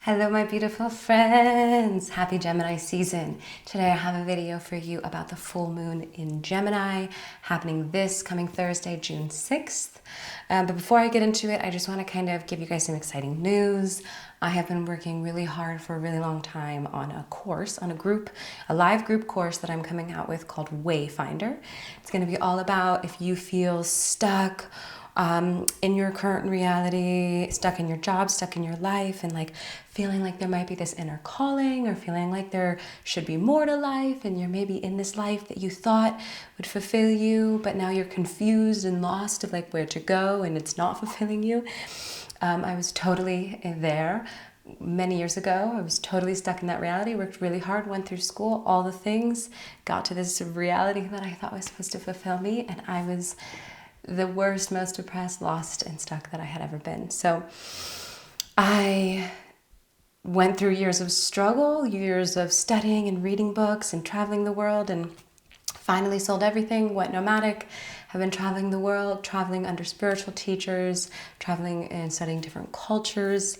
Hello, my beautiful friends. Happy Gemini season. Today I have a video for you about the full moon in Gemini happening this coming Thursday, June 6th. But before I get into it, I just want to kind of give you guys some exciting news. I have been working really hard for a really long time on a course, on a live group course that I'm coming out with called Wayfiner. It's going to be all about if you feel stuck in your current reality, stuck in your job, stuck in your life, and like feeling like there might be this inner calling or feeling like there should be more to life, and you're maybe in this life that you thought would fulfill you, but now you're confused and lost of like where to go and it's not fulfilling you. I was totally there many years ago. I was totally stuck in that reality, worked really hard, went through school, all the things, got to this reality that I thought was supposed to fulfill me, and I was the worst, most depressed, lost, and stuck that I had ever been. So I went through years of struggle, years of studying and reading books and traveling the world, and finally sold everything, went nomadic, have been traveling the world, traveling under spiritual teachers, traveling and studying different cultures,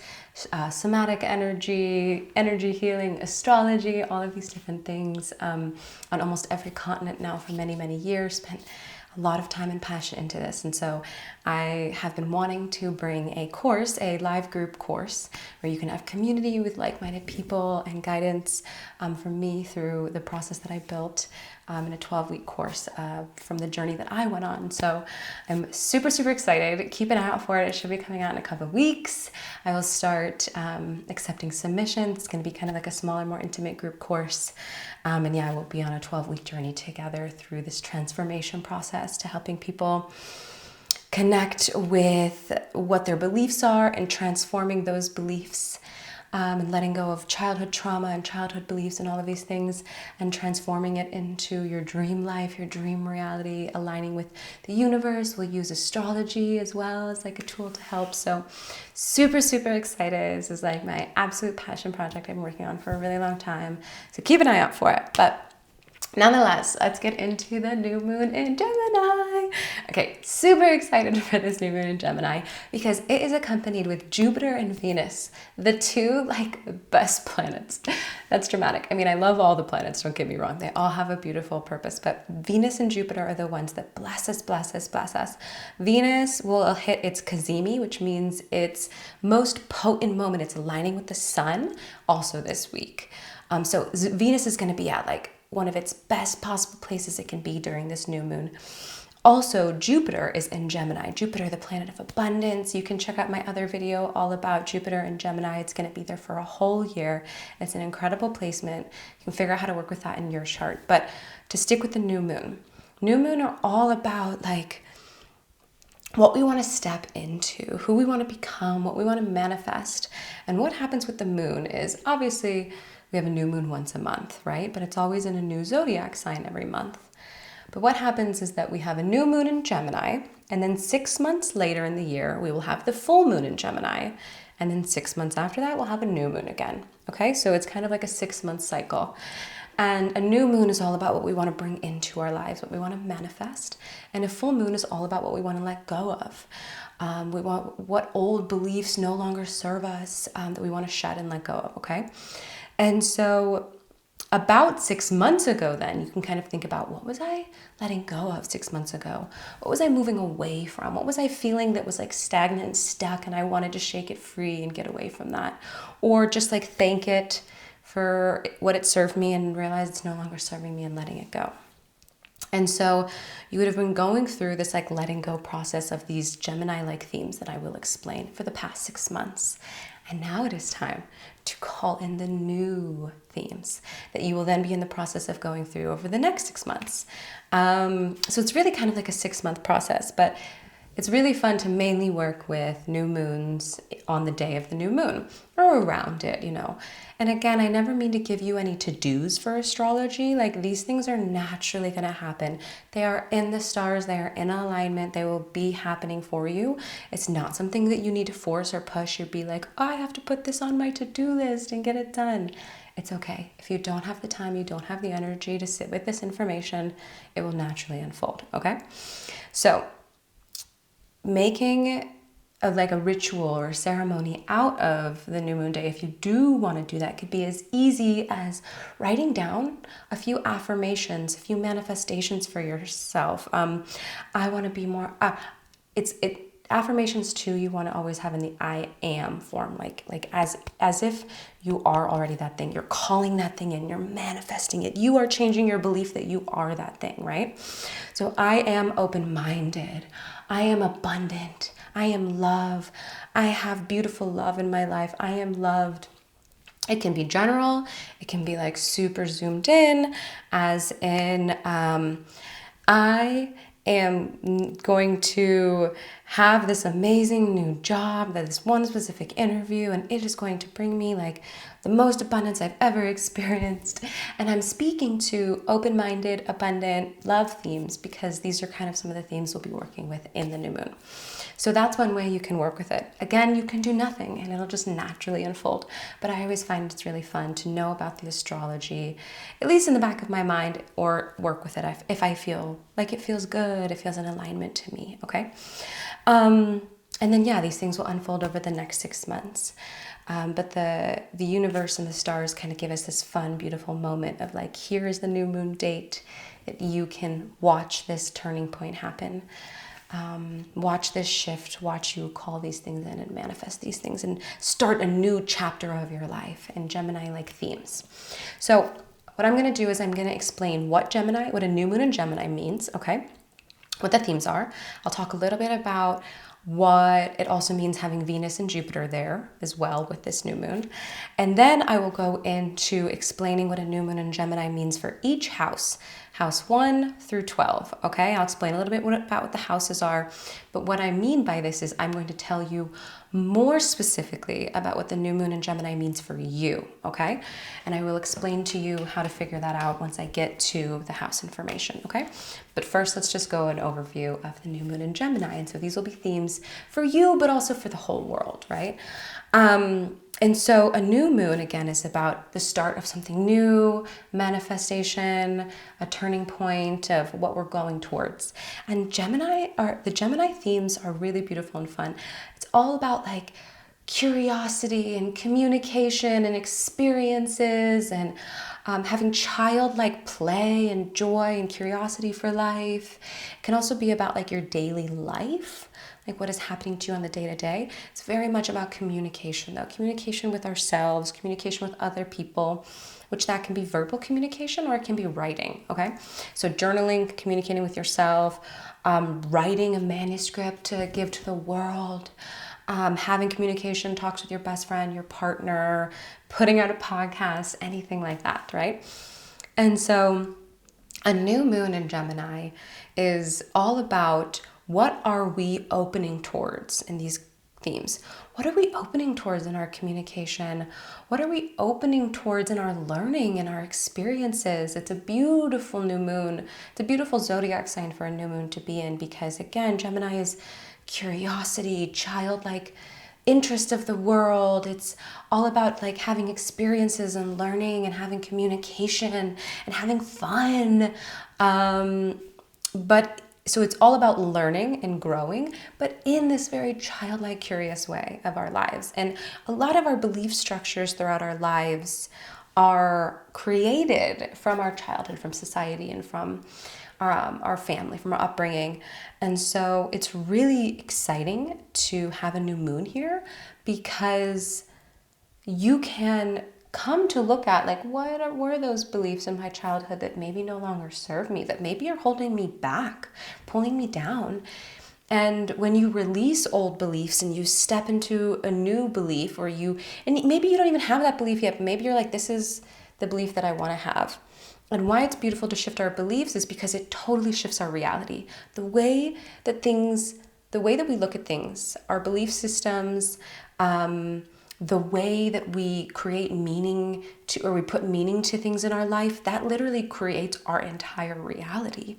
somatic energy, energy healing, astrology, all of these different things on almost every continent now for many, many years, spent a lot of time and passion into this. And so I have been wanting to bring a course, a live group course, where you can have community with like-minded people and guidance from me through the process that I built in a 12-week course from the journey that I went on. So I'm super, super excited. Keep an eye out for it. It should be coming out in a couple of weeks. I will start accepting submissions. It's going to be kind of like a smaller, more intimate group course. And yeah, we'll be on a 12-week journey together through this transformation process to helping people connect with what their beliefs are and transforming those beliefs and letting go of childhood trauma and childhood beliefs and all of these things and transforming it into your dream life, your dream reality, aligning with the universe. We'll use astrology as well as like a tool to help. So super, super excited. This is like my absolute passion project I've been working on for a really long time. So keep an eye out for it. But nonetheless, let's get into the new moon in Gemini. Okay, super excited for this new moon in Gemini because it is accompanied with Jupiter and Venus, the two like best planets. That's dramatic. I mean, I love all the planets, don't get me wrong. They all have a beautiful purpose, but Venus and Jupiter are the ones that bless us, bless us, bless us. Venus will hit its Cazimi, which means its most potent moment. It's aligning with the sun also this week. So Venus is going to be at like one of its best possible places it can be during this new moon. Also, Jupiter is in Gemini. Jupiter, the planet of abundance. You can check out my other video all about Jupiter and Gemini. It's going to be there for a whole year. It's an incredible placement. You can figure out how to work with that in your chart. But to stick with the new moon are all about like what we want to step into, who we want to become, what we want to manifest. And what happens with the moon is obviously we have a new moon once a month, right? But it's always in a new zodiac sign every month. But what happens is that we have a new moon in Gemini, and then 6 months later in the year, we will have the full moon in Gemini. And then 6 months after that, we'll have a new moon again. Okay, so it's kind of like a 6-month cycle. And a new moon is all about what we want to bring into our lives, what we want to manifest. And a full moon is all about what we want to let go of. We want what old beliefs no longer serve us that we want to shed and let go of, okay? And so about 6 months ago, then you can kind of think about what was I letting go of 6 months ago? What was I moving away from? What was I feeling that was like stagnant and stuck and I wanted to shake it free and get away from that? Or just like thank it for what it served me and realize it's no longer serving me and letting it go. And so you would have been going through this like letting go process of these Gemini-like themes that I will explain for the past 6 months. And now it is time to call in the new themes that you will then be in the process of going through over the next 6 months. So it's really kind of like a 6-month process, but it's really fun to mainly work with new moons on the day of the new moon or around it, you know. And again, I never mean to give you any to-dos for astrology. Like these things are naturally going to happen. They are in the stars. They are in alignment. They will be happening for you. It's not something that you need to force or push or be like, oh, I have to put this on my to-do list and get it done. It's okay. If you don't have the time, you don't have the energy to sit with this information, it will naturally unfold, okay? So making like a ritual or a ceremony out of the new moon day, if you do want to do that, it could be as easy as writing down a few affirmations, a few manifestations for yourself. I want to be more. Affirmations too, you want to always have in the I am form, like as if you are already that thing. You're calling that thing in, you're manifesting it. You are changing your belief that you are that thing, right? So I am open-minded. I am abundant. I am love. I have beautiful love in my life. I am loved. It can be general. It can be like super zoomed in, as in I am going to have this amazing new job, that this one specific interview, and it is going to bring me like the most abundance I've ever experienced. And I'm speaking to open-minded, abundant love themes because these are kind of some of the themes we'll be working with in the new moon. So that's one way you can work with it. Again, you can do nothing and it'll just naturally unfold. But I always find it's really fun to know about the astrology, at least in the back of my mind, or work with it if I feel like it feels good, it feels in alignment to me, okay? And then, yeah, these things will unfold over the next 6 months. But the universe and the stars kind of give us this fun, beautiful moment of like, here is the new moon date that you can watch this turning point happen. Watch this shift, watch you call these things in and manifest these things and start a new chapter of your life in Gemini-like themes. So what I'm going to do is I'm going to explain what a new moon in Gemini means, okay? What the themes are. I'll talk a little bit about what it also means having Venus and Jupiter there as well with this new moon. And then I will go into explaining what a new moon in Gemini means for each house. House 1 through 12, okay? I'll explain a little bit about what the houses are, but what I mean by this is I'm going to tell you more specifically about what the new moon in Gemini means for you, okay? And I will explain to you how to figure that out once I get to the house information, okay? But first, let's just go an overview of the new moon in Gemini. And so these will be themes for you, but also for the whole world, right? And so a new moon, again, is about the start of something new, manifestation, a turning point of what we're going towards. And the Gemini themes are really beautiful and fun. It's all about like curiosity and communication and experiences and having childlike play and joy and curiosity for life. It can also be about like your daily life, like what is happening to you on the day-to-day. It's very much about communication though. Communication with ourselves, communication with other people, which that can be verbal communication or it can be writing, okay? So journaling, communicating with yourself, writing a manuscript to give to the world, having communication talks with your best friend, your partner, putting out a podcast, anything like that, right? And so a new moon in Gemini is all about what are we opening towards in these themes? What are we opening towards in our communication? What are we opening towards in our learning and our experiences? It's a beautiful new moon. It's a beautiful zodiac sign for a new moon to be in because, again, Gemini is curiosity, childlike interest of the world. It's all about like having experiences and learning and having communication and having fun. So it's all about learning and growing, but in this very childlike, curious way of our lives. And a lot of our belief structures throughout our lives are created from our childhood, from society, and from our family, from our upbringing. And so it's really exciting to have a new moon here because you can come to look at like what were those beliefs in my childhood that maybe no longer serve me, that maybe are holding me back, pulling me down. And when you release old beliefs and you step into a new belief, and maybe you don't even have that belief yet, but maybe you're like, this is the belief that I want to have. And why it's beautiful to shift our beliefs is because it totally shifts our reality. The way that we look at things, our belief systems, the way that we create meaning to, or we put meaning to things in our life, that literally creates our entire reality.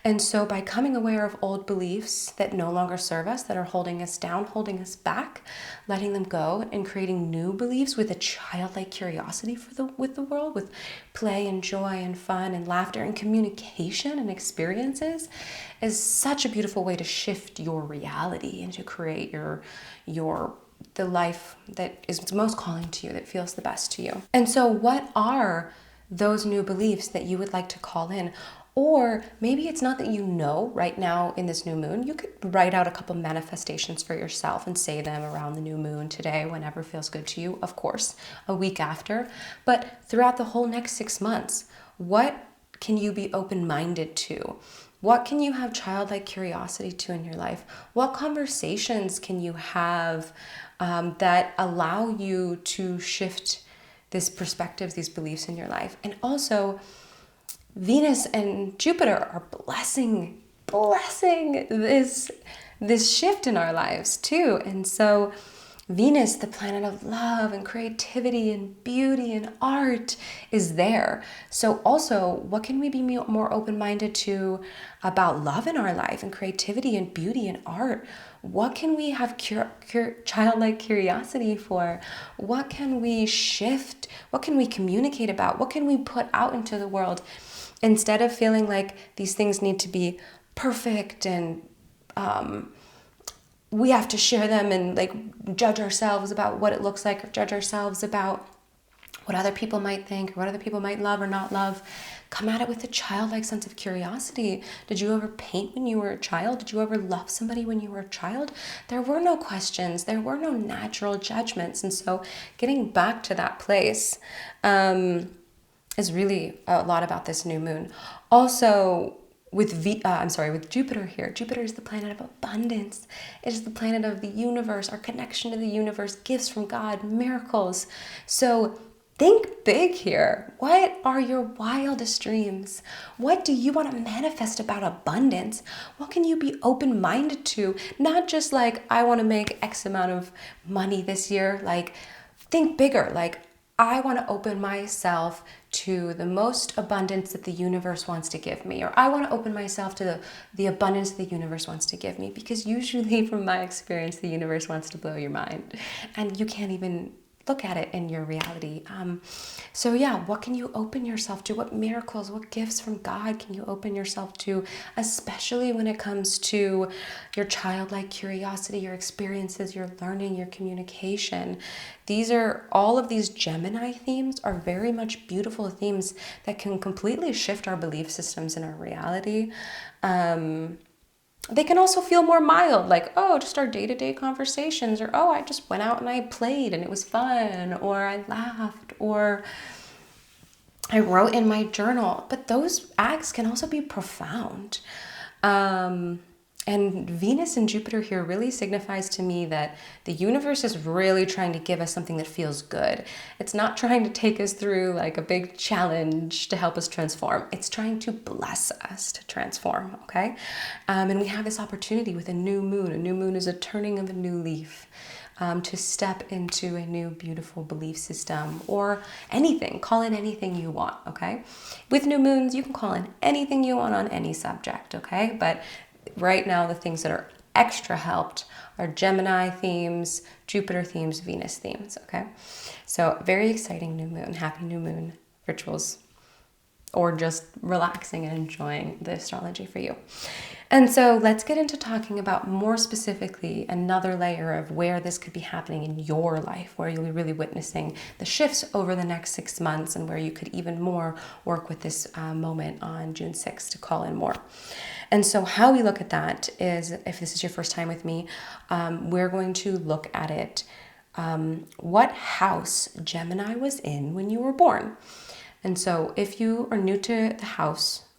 And so by coming aware of old beliefs that no longer serve us, that are holding us down, holding us back, letting them go, and creating new beliefs with a childlike curiosity with the world, with play and joy and fun and laughter and communication and experiences, is such a beautiful way to shift your reality and to create the life that is most calling to you, that feels the best to you. And so what are those new beliefs that you would like to call in? Or maybe it's not that you know right now in this new moon. You could write out a couple manifestations for yourself and say them around the new moon today, whenever feels good to you, of course, a week after. But throughout the whole next 6 months, what can you be open-minded to? What can you have childlike curiosity to in your life? What conversations can you have that allow you to shift this perspective, these beliefs in your life? And also, Venus and Jupiter are blessing this shift in our lives too. And so Venus, the planet of love and creativity and beauty and art, is there. So also, what can we be more open-minded to about love in our life and creativity and beauty and art? What can we have childlike curiosity for? What can we shift? What can we communicate about? What can we put out into the world? Instead of feeling like these things need to be perfect and we have to share them and like judge ourselves about what it looks like, or judge ourselves about what other people might think, or what other people might love or not love. Come at it with a childlike sense of curiosity. Did you ever paint when you were a child? Did you ever love somebody when you were a child? There were no questions. There were no natural judgments. And so getting back to that place is really a lot about this new moon. Also, with Jupiter here. Jupiter is the planet of abundance. It is the planet of the universe, our connection to the universe, gifts from God, miracles. So think big here. What are your wildest dreams? What do you want to manifest about abundance? What can you be open-minded to? Not just like, I want to make X amount of money this year. Like, think bigger. Like, I want to open myself to the most abundance that the universe wants to give me, or I want to open myself to the abundance the universe wants to give me, because usually from my experience, the universe wants to blow your mind and you can't even look at it in your reality. So yeah, what can you open yourself to? What miracles, what gifts from God can you open yourself to, especially when it comes to your childlike curiosity, your experiences, your learning, your communication? All of these Gemini themes are very much beautiful themes that can completely shift our belief systems in our reality. They can also feel more mild, like, oh, just our day-to-day conversations, or, oh, I just went out and I played and it was fun, or I laughed, or I wrote in my journal. But those acts can also be profound. And Venus and Jupiter here really signifies to me that the universe is really trying to give us something that feels good. It's not trying to take us through like a big challenge to help us transform. It's trying to bless us to transform, okay? And we have this opportunity with a new moon. A new moon is a turning of a new leaf. To step into a new beautiful belief system, or anything. Call in anything you want, okay? With new moons, you can call in anything you want on any subject, okay? But right now, the things that are extra helped are Gemini themes, Jupiter themes, Venus themes, okay? So very exciting new moon. Happy new moon rituals, or just relaxing and enjoying the astrology for you. And so let's get into talking about more specifically another layer of where this could be happening in your life, where you'll be really witnessing the shifts over the next 6 months, and where you could even more work with this moment on June 6th to call in more. And so how we look at that is, if this is your first time with me, we're going to look at it, what house Gemini was in when you were born. And so if you are new to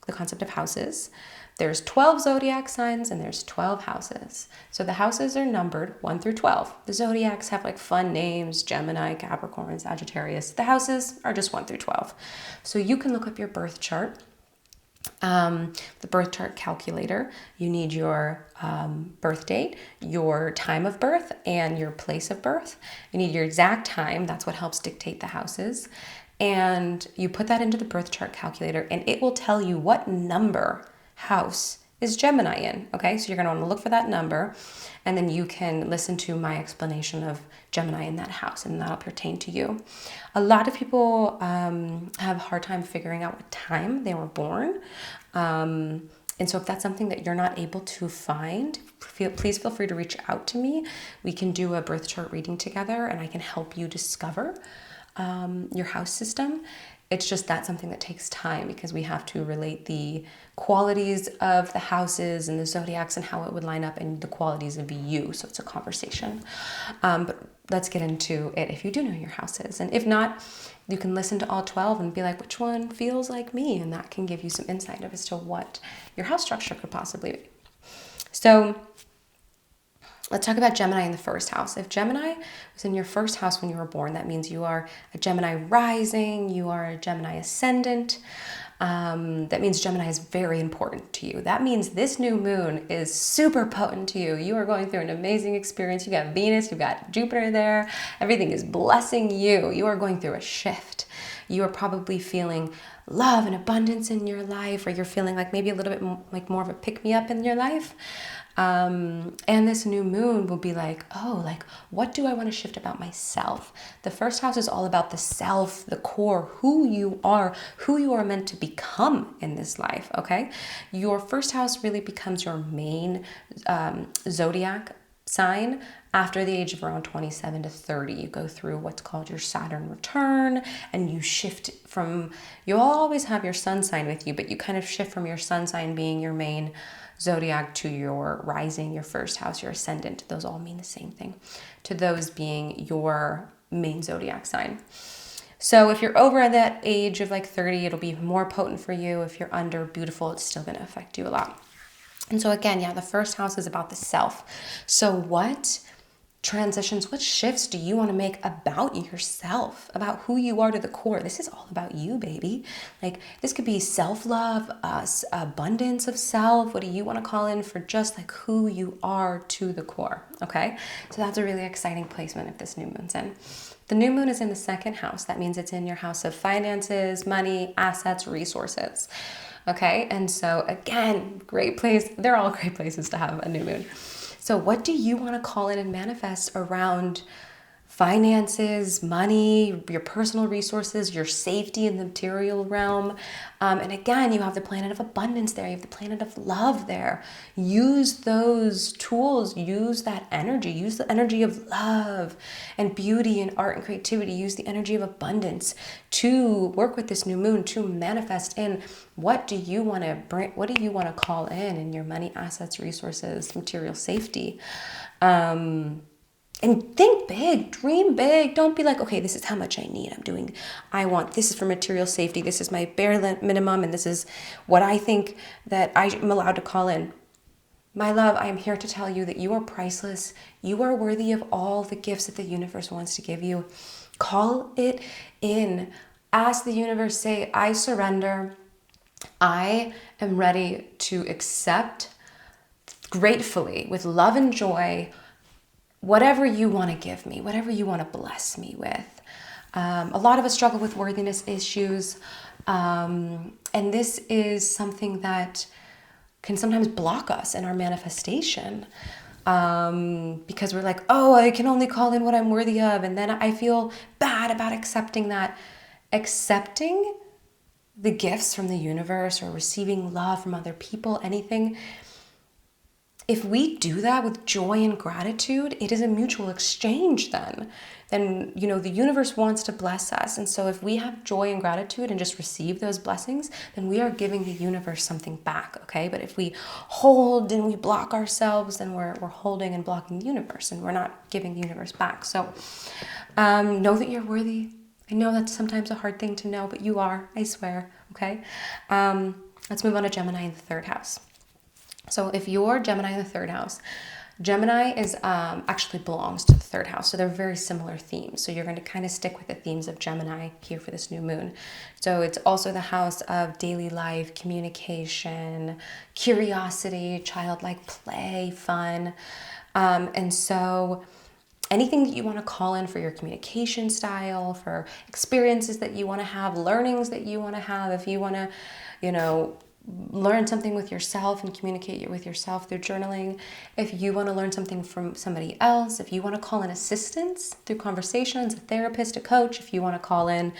the concept of houses, there's 12 zodiac signs and there's 12 houses. So the houses are numbered 1 through 12. The zodiacs have like fun names: Gemini, Capricorn, Sagittarius. The houses are just 1 through 12. So you can look up your birth chart The birth chart calculator, you need your birth date, your time of birth, and your place of birth. You need your exact time. That's what helps dictate the houses. And you put that into the birth chart calculator, and it will tell you what number house is Gemini in. Okay, so you're going to want to look for that number, and then you can listen to my explanation of Gemini in that house, and that'll pertain to you. A lot of people have a hard time figuring out what time they were born. And so if that's something that you're not able to find, please feel free to reach out to me. We can do a birth chart reading together, and I can help you discover your house system. It's just that's something that takes time, because we have to relate the qualities of the houses and the zodiacs and how it would line up and the qualities of you. So it's a conversation. But let's get into it if you do know your houses. And if not, you can listen to all 12 and be like, which one feels like me? And that can give you some insight as to what your house structure could possibly be. So let's talk about Gemini in the first house. If Gemini was in your first house when you were born, that means you are a Gemini rising, you are a Gemini ascendant. That means Gemini is very important to you. That means this new moon is super potent to you. You are going through an amazing experience. You got Venus, you got Jupiter there. Everything is blessing you. You are going through a shift. You are probably feeling love and abundance in your life, or you're feeling like maybe a little bit like more of a pick-me-up in your life. And this new moon will be like, oh, like, what do I want to shift about myself? The first house is all about the self, the core, who you are meant to become in this life, okay? Your first house really becomes your main zodiac sign after the age of around 27 to 30. You go through what's called your Saturn return, and you shift from, you'll always have your sun sign with you, but you kind of shift from your sun sign being your main zodiac to your rising, your first house, your ascendant. Those all mean the same thing, to those being your main zodiac sign. So if you're over that age of like 30, it'll be more potent for you. If you're under, beautiful, it's still going to affect you a lot. And so again, yeah, the first house is about the self. So what transitions, what shifts do you want to make about yourself, about who you are to the core? This is all about you, baby. Like, this could be self-love, abundance of self. What do you want to call in for just like who you are to the core? Okay, so that's a really exciting placement if this new moon's in. The new moon is in the second house. That means it's in your house of finances, money, assets, resources. Okay, and so again, great place. They're all great places to have a new moon. So what do you want to call in and manifest around finances, money, your personal resources, your safety in the material realm? And again, you have the planet of abundance there. You have the planet of love there. Use those tools. Use that energy. Use the energy of love and beauty and art and creativity. Use the energy of abundance to work with this new moon, to manifest in what do you want to bring, what do you want to call in your money, assets, resources, material safety. And think big, dream big. Don't be like, okay, this is how much I need. I want, this is for material safety. This is my bare minimum. And this is what I think that I'm allowed to call in. My love, I am here to tell you that you are priceless. You are worthy of all the gifts that the universe wants to give you. Call it in. Ask the universe, say, I surrender. I am ready to accept gratefully, with love and joy, whatever you want to give me, whatever you want to bless me with. A lot of us struggle with worthiness issues. And this is something that can sometimes block us in our manifestation. Because we're like, oh, I can only call in what I'm worthy of. And then I feel bad about accepting that. Accepting the gifts from the universe or receiving love from other people, anything. If we do that with joy and gratitude, it is a mutual exchange then. Then, you know, the universe wants to bless us. And so if we have joy and gratitude and just receive those blessings, then we are giving the universe something back, okay? But if we hold and we block ourselves, then we're holding and blocking the universe, and we're not giving the universe back. So know that you're worthy. I know that's sometimes a hard thing to know, but you are, I swear, okay? Let's move on to Gemini in the third house. So if you're Gemini in the third house, Gemini is actually belongs to the third house, so they're very similar themes. So you're going to kind of stick with the themes of Gemini here for this new moon. So it's also the house of daily life, communication, curiosity, childlike play, fun. And so anything that you want to call in for your communication style, for experiences that you want to have, learnings that you want to have, if you want to, learn something with yourself and communicate with yourself through journaling, if you want to learn something from somebody else, if you want to call in assistance through conversations, a therapist, a coach, if you want to call in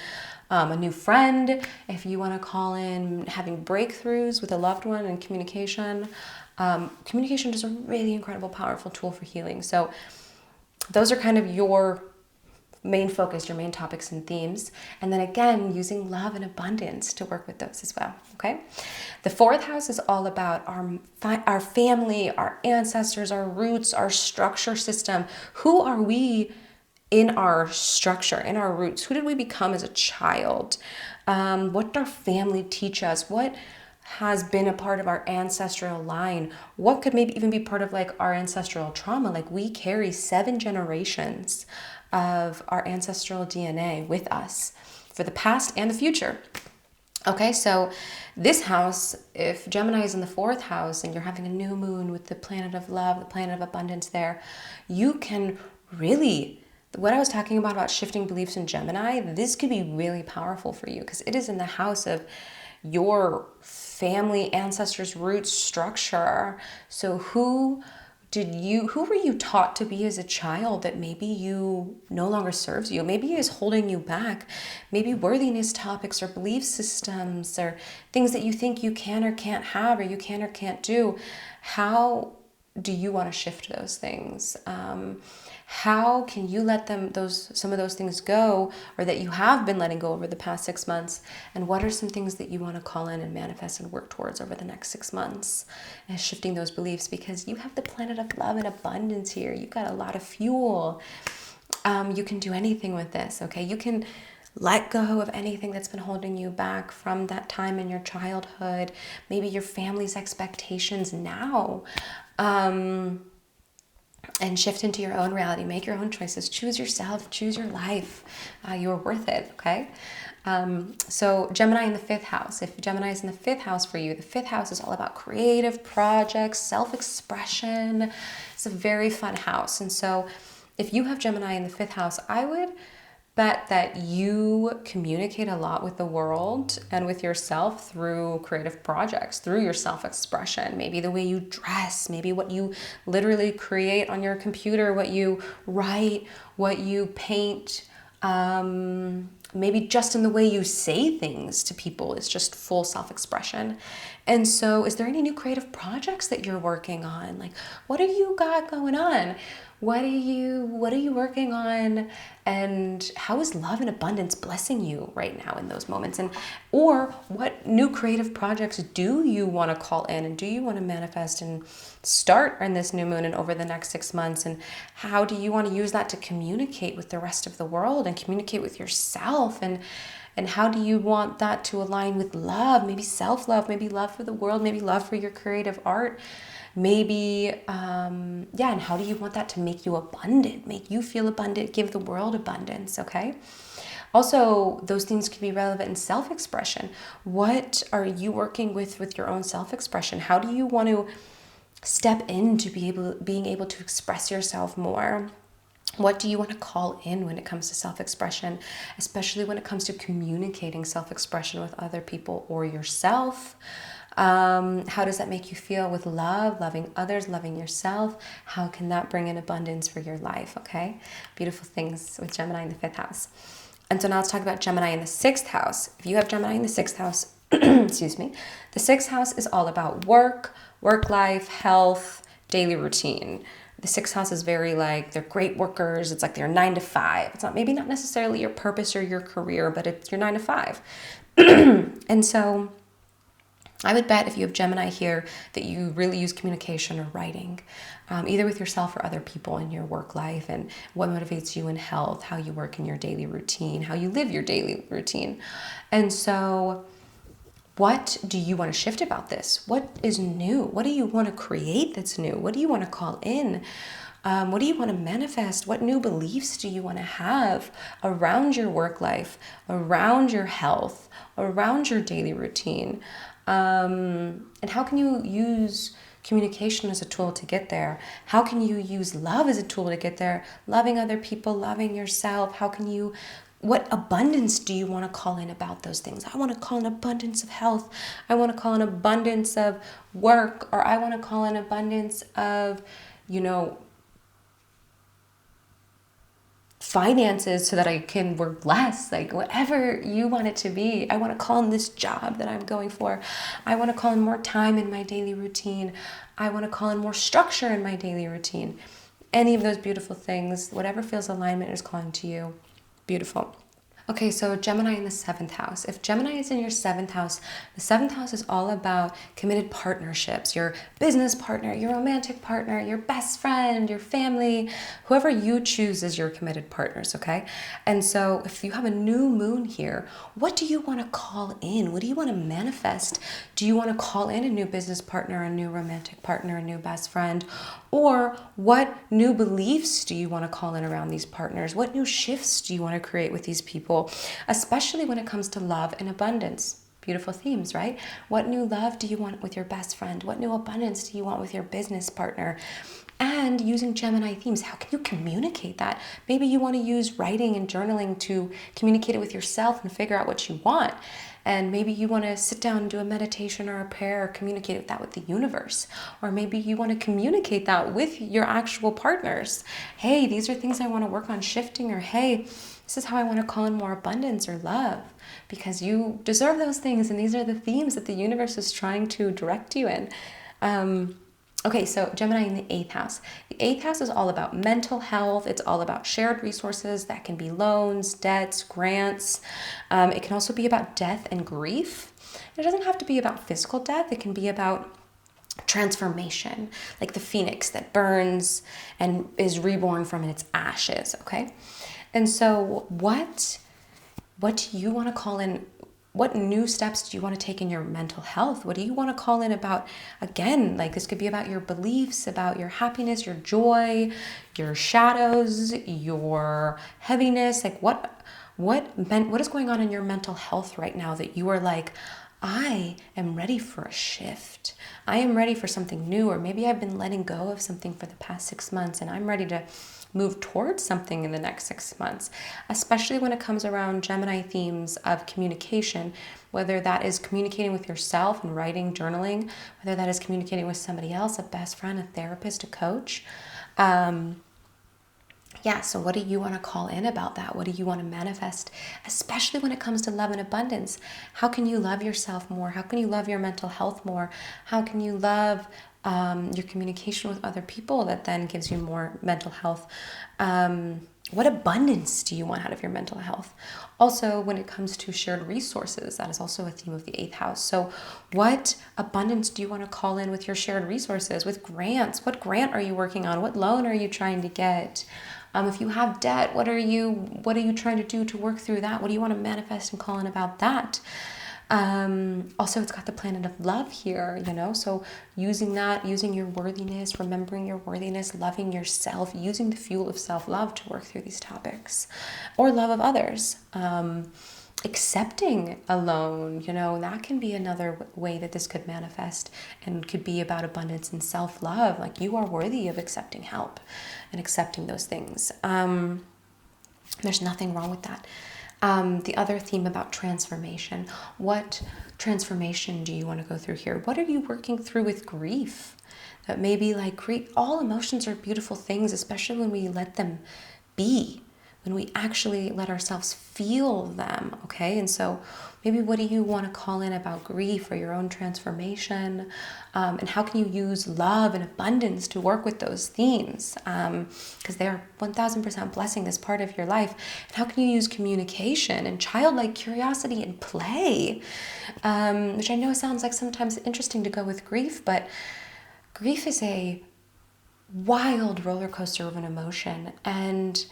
a new friend, if you want to call in having breakthroughs with a loved one and communication. Communication is a really incredible, powerful tool for healing. So those are kind of your main focus, your main topics and themes. And then again, using love and abundance to work with those as well, okay? The fourth house is all about our family, our ancestors, our roots, our structure system. Who are we in our structure, in our roots? Who did we become as a child? What did our family teach us? What has been a part of our ancestral line? What could maybe even be part of like our ancestral trauma? Like we carry 7 generations of our ancestral DNA with us for the past and the future. Okay, so this house, if Gemini is in the 4th house and you're having a new moon with the planet of love, the planet of abundance there, you can really, what I was talking about shifting beliefs in Gemini, this could be really powerful for you because it is in the house of your family, ancestors, roots, structure. So who were you taught to be as a child that maybe you no longer serves you? Maybe is holding you back. Maybe worthiness topics or belief systems or things that you think you can or can't have or you can or can't do. How do you want to shift those things? How can you let some of those things go, or that you have been letting go over the past 6 months? And what are some things that you want to call in and manifest and work towards over the next 6 months? And shifting those beliefs, because you have the planet of love and abundance here. You've got a lot of fuel. You can do anything with this, okay? You can let go of anything that's been holding you back from that time in your childhood, maybe your family's expectations now. And shift into your own reality. Make your own choices. Choose yourself. Choose your life. You're worth it, okay? So Gemini in the 5th house. If Gemini is in the 5th house for you, the 5th house is all about creative projects, self-expression. It's a very fun house. And so if you have Gemini in the 5th house, I would bet that you communicate a lot with the world and with yourself through creative projects, through your self-expression, maybe the way you dress, maybe what you literally create on your computer, what you write, what you paint, maybe just in the way you say things to people is just full self-expression. And so is there any new creative projects that you're working on? Like, what have you got going on? What are you working on? And how is love and abundance blessing you right now in those moments? Or what new creative projects do you want to call in and do you want to manifest and start in this new moon and over the next 6 months? And how do you want to use that to communicate with the rest of the world and communicate with yourself? And how do you want that to align with love? Maybe self-love, maybe love for the world, maybe love for your creative art. Maybe, and how do you want that to make you abundant, make you feel abundant, give the world abundance, okay? Also, those things can be relevant in self-expression. What are you working with your own self-expression? How do you want to step into being able to express yourself more? What do you want to call in when it comes to self-expression, especially when it comes to communicating self-expression with other people or yourself? How does that make you feel with love, loving others, loving yourself? How can that bring in abundance for your life, okay? Beautiful things with Gemini in the 5th house. And so now let's talk about Gemini in the 6th house. If you have Gemini in the 6th house, excuse me, the 6th house is all about work life, health, daily routine. The 6th house is very like, they're great workers. It's like they're 9 to 5. It's maybe not necessarily your purpose or your career, but it's your 9 to 5. And so I would bet if you have Gemini here that you really use communication or writing, either with yourself or other people in your work life, and what motivates you in health, how you work in your daily routine, how you live your daily routine. And so What do you want to shift about this? What is new? What do you want to create that's new? What do you want to call in? What do you want to manifest? What new beliefs do you want to have around your work life, around your health, around your daily routine? And how can you use communication as a tool to get there? How can you use love as a tool to get there? Loving other people, loving yourself. What abundance do you want to call in about those things? I want to call in abundance of health. I want to call in abundance of work, or I want to call in abundance of, finances so that I can work less, like whatever you want it to be. I want to call in this job that I'm going for. I want to call in more time in my daily routine. I want to call in more structure in my daily routine. Any of those beautiful things, whatever feels alignment is calling to you. Beautiful. Okay, so Gemini in the 7th house. If Gemini is in your 7th house, the 7th house is all about committed partnerships, your business partner, your romantic partner, your best friend, your family, whoever you choose as your committed partners, okay? And so if you have a new moon here, what do you want to call in? What do you want to manifest? Do you want to call in a new business partner, a new romantic partner, a new best friend? Or what new beliefs do you want to call in around these partners? What new shifts do you want to create with these people, especially when it comes to love and abundance? Beautiful themes, right? What new love do you want with your best friend? What new abundance do you want with your business partner? And using Gemini themes, how can you communicate that? Maybe you want to use writing and journaling to communicate it with yourself and figure out what you want. And maybe you want to sit down and do a meditation or a prayer or communicate that with the universe. Or maybe you want to communicate that with your actual partners. Hey, these are things I want to work on shifting, or hey, this is how I want to call in more abundance or love, because you deserve those things, and these are the themes that the universe is trying to direct you in. Okay, so Gemini in the 8th house. The 8th house is all about mental health. It's all about shared resources. That can be loans, debts, grants. It can also be about death and grief. It doesn't have to be about physical death. It can be about transformation, like the phoenix that burns and is reborn from its ashes, okay? And so what do you want to call in? What new steps do you want to take in your mental health? What do you want to call in about? Again, like this could be about your beliefs, about your happiness, your joy, your shadows, your heaviness. Like what is going on in your mental health right now that you are like, I am ready for a shift. I am ready for something new, or maybe I've been letting go of something for the past 6 months and I'm ready to move towards something in the next 6 months, especially when it comes around Gemini themes of communication, whether that is communicating with yourself and writing, journaling, whether that is communicating with somebody else, a best friend, a therapist, a coach. So what do you want to call in about that? What do you want to manifest, especially when it comes to love and abundance? How can you love yourself more? How can you love your mental health more? How can you love your communication with other people that then gives you more mental health? What abundance do you want out of your mental health? Also, when it comes to shared resources, that is also a theme of the 8th house. So what abundance do you want to call in with your shared resources, with grants? What grant are you working on? What loan are you trying to get? If you have debt, what are you trying to do to work through that? What do you want to manifest and call in about that? Also, it's got the planet of love here, so using your worthiness, remembering your worthiness, loving yourself, using the fuel of self-love to work through these topics, or love of others. Accepting a loan, that can be another way that this could manifest, and could be about abundance and self-love. Like, you are worthy of accepting help and accepting those things. There's nothing wrong with that. The other theme about transformation. What transformation do you want to go through here? What are you working through with grief? That maybe like grief, all emotions are beautiful things, especially when we let them be, when we actually let ourselves feel them, okay? And so maybe what do you want to call in about grief or your own transformation? And how can you use love and abundance to work with those themes? Because they are 1000% blessing this part of your life. And how can you use communication and childlike curiosity and play? Which I know sounds like sometimes interesting to go with grief, but grief is a wild roller coaster of an emotion. And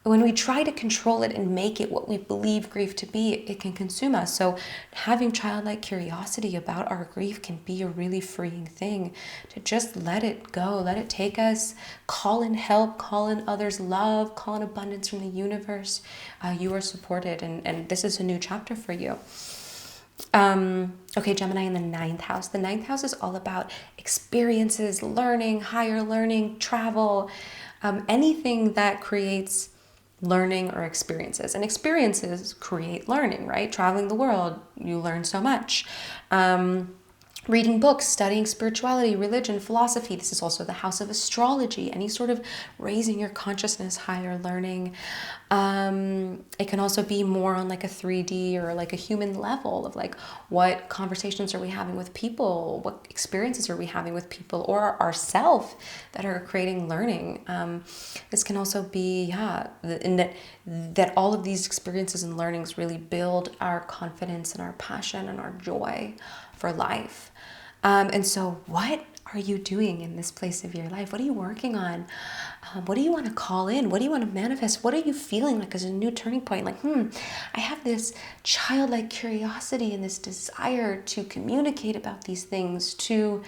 when we try to control it and make it what we believe grief to be, it can consume us. So having childlike curiosity about our grief can be a really freeing thing, to just let it go, let it take us, call in help, call in others' love, call in abundance from the universe. You are supported, and this is a new chapter for you. Okay, Gemini in the 9th house. The 9th house is all about experiences, learning, higher learning, travel, anything that creates learning or experiences. And experiences create learning, right? Traveling the world, you learn so much. Reading books, studying spirituality, religion, philosophy. This is also the house of astrology, any sort of raising your consciousness, higher learning. It can also be more on like a 3D or like a human level of like, what conversations are we having with people? What experiences are we having with people or ourselves that are creating learning? This can also be, in that all of these experiences and learnings really build our confidence and our passion and our joy for life. And so what are you doing in this place of your life? What are you working on? What do you want to call in? What do you want to manifest? What are you feeling like as a new turning point? Like, I have this childlike curiosity and this desire to communicate about these things, to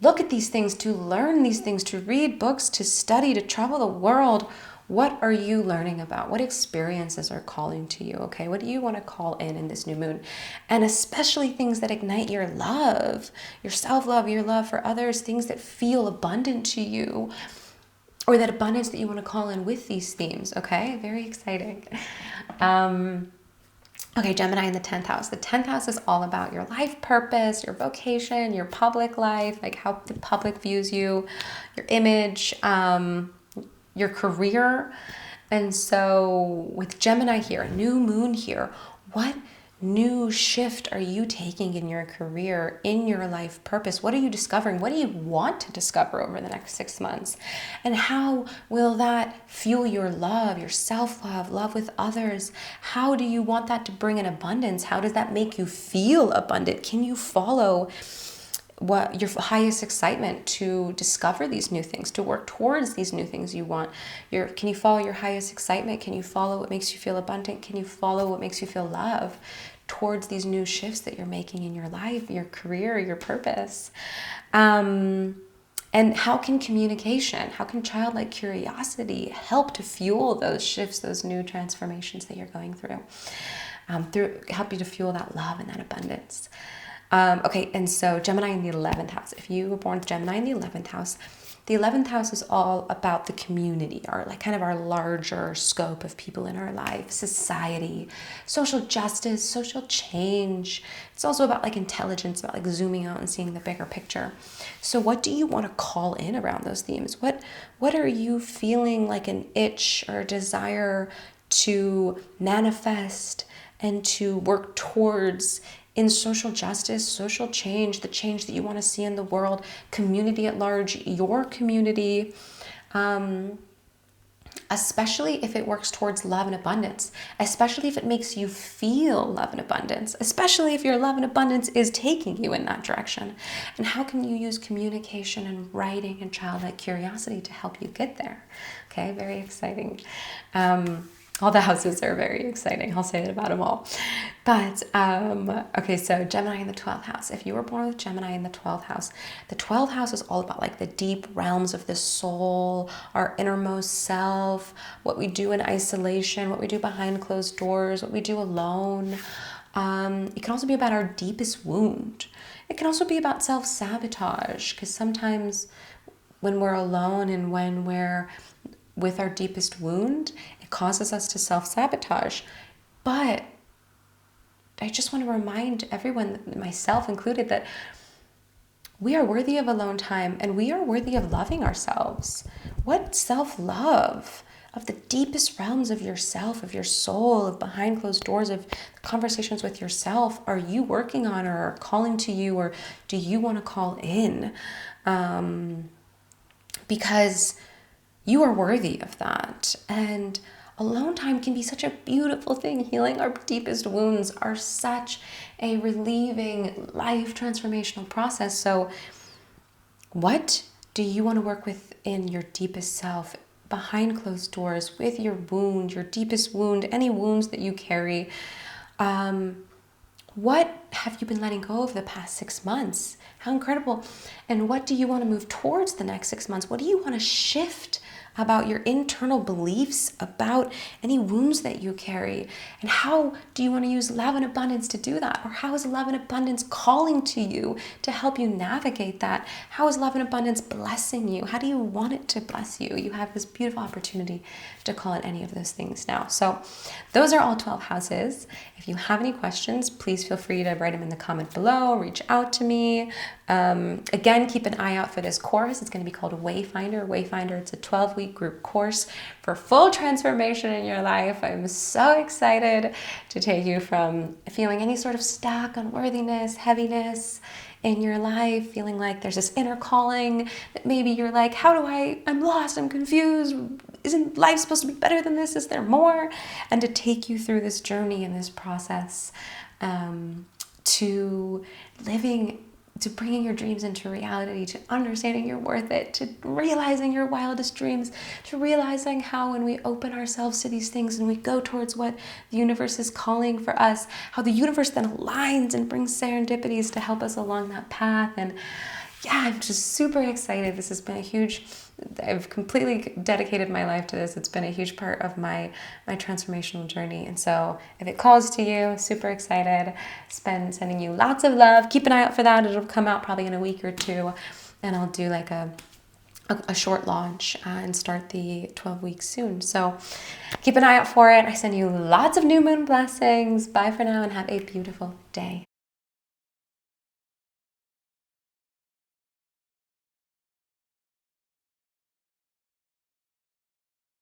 look at these things, to learn these things, to read books, to study, to travel the world. What are you learning about? What experiences are calling to you? Okay, what do you want to call in this new moon? And especially things that ignite your love, your self-love, your love for others, things that feel abundant to you, or that abundance that you want to call in with these themes. Okay, very exciting. Okay, Gemini in the 10th house. The 10th house is all about your life purpose, your vocation, your public life, like how the public views you, your image, your career. And so with Gemini here, new moon here, what new shift are you taking in your career, in your life purpose? What are you discovering? What do you want to discover over the next 6 months? And how will that fuel your love, your self-love, love with others? How do you want that to bring in abundance? How does that make you feel abundant? Can you follow what your highest excitement to discover these new things, to work towards these new things you want? Can you follow your highest excitement? Can you follow what makes you feel abundant? Can you follow what makes you feel love towards these new shifts that you're making in your life, your career, your purpose? And how can communication, how can childlike curiosity help to fuel those shifts, those new transformations that you're going through, help you to fuel that love and that abundance? Okay, and so Gemini in the 11th house. If you were born with Gemini in the 11th house is all about the community, or like kind of our larger scope of people in our life, society, social justice, social change. It's also about like intelligence, about like zooming out and seeing the bigger picture. So what do you want to call in around those themes? What are you feeling like an itch or a desire to manifest and to work towards in social justice, social change, the change that you want to see in the world, community at large, your community, especially if it works towards love and abundance, especially if it makes you feel love and abundance, especially if your love and abundance is taking you in that direction. And how can you use communication and writing and childlike curiosity to help you get there? Okay, very exciting. All the houses are very exciting. I'll say it about them all. But, okay, so Gemini in the 12th house. If you were born with Gemini in the 12th house is all about like the deep realms of the soul, our innermost self, what we do in isolation, what we do behind closed doors, what we do alone. It can also be about our deepest wound. It can also be about self-sabotage, because sometimes when we're alone and when we're with our deepest wound, causes us to self-sabotage. But I just want to remind everyone, myself included, that we are worthy of alone time and we are worthy of loving ourselves. What self-love of the deepest realms of yourself, of your soul, of behind closed doors, of conversations with yourself are you working on, or are calling to you, or do you want to call in? Because you are worthy of that. And alone time can be such a beautiful thing. Healing our deepest wounds are such a relieving, life transformational process. So what do you want to work with in your deepest self? behind closed doors with your wound, your deepest wound, any wounds that you carry. What have you been letting go of the past 6 months? How incredible. And what do you want to move towards the next 6 months? What do you want to shift about your internal beliefs, about any wounds that you carry? And how do you want to use love and abundance to do that? Or how is love and abundance calling to you to help you navigate that? How is love and abundance blessing you? How do you want it to bless you? You have this beautiful opportunity to call it any of those things now. So those are all 12 houses. If you have any questions, please feel free to write them in the comment below, reach out to me. Again, keep an eye out for this course. It's going to be called Wayfiner. Wayfiner, it's a 12-week group course for full transformation in your life. I'm so excited to take you from feeling any sort of stuck, unworthiness, heaviness in your life, feeling like there's this inner calling that maybe you're like, I'm lost, I'm confused. Isn't life supposed to be better than this? Is there more? And to take you through this journey and this process to bringing your dreams into reality, to understanding you're worth it, to realizing your wildest dreams, to realizing how when we open ourselves to these things and we go towards what the universe is calling for us, how the universe then aligns and brings serendipities to help us along that path. And yeah, I'm just super excited. This has been I've completely dedicated my life to this. It's been a huge part of my transformational journey. And so if it calls to you, super excited. Sending you lots of love. Keep an eye out for that. It'll come out probably in a week or two. And I'll do like a short launch and start the 12 weeks soon. So keep an eye out for it. I send you lots of new moon blessings. Bye for now and have a beautiful day.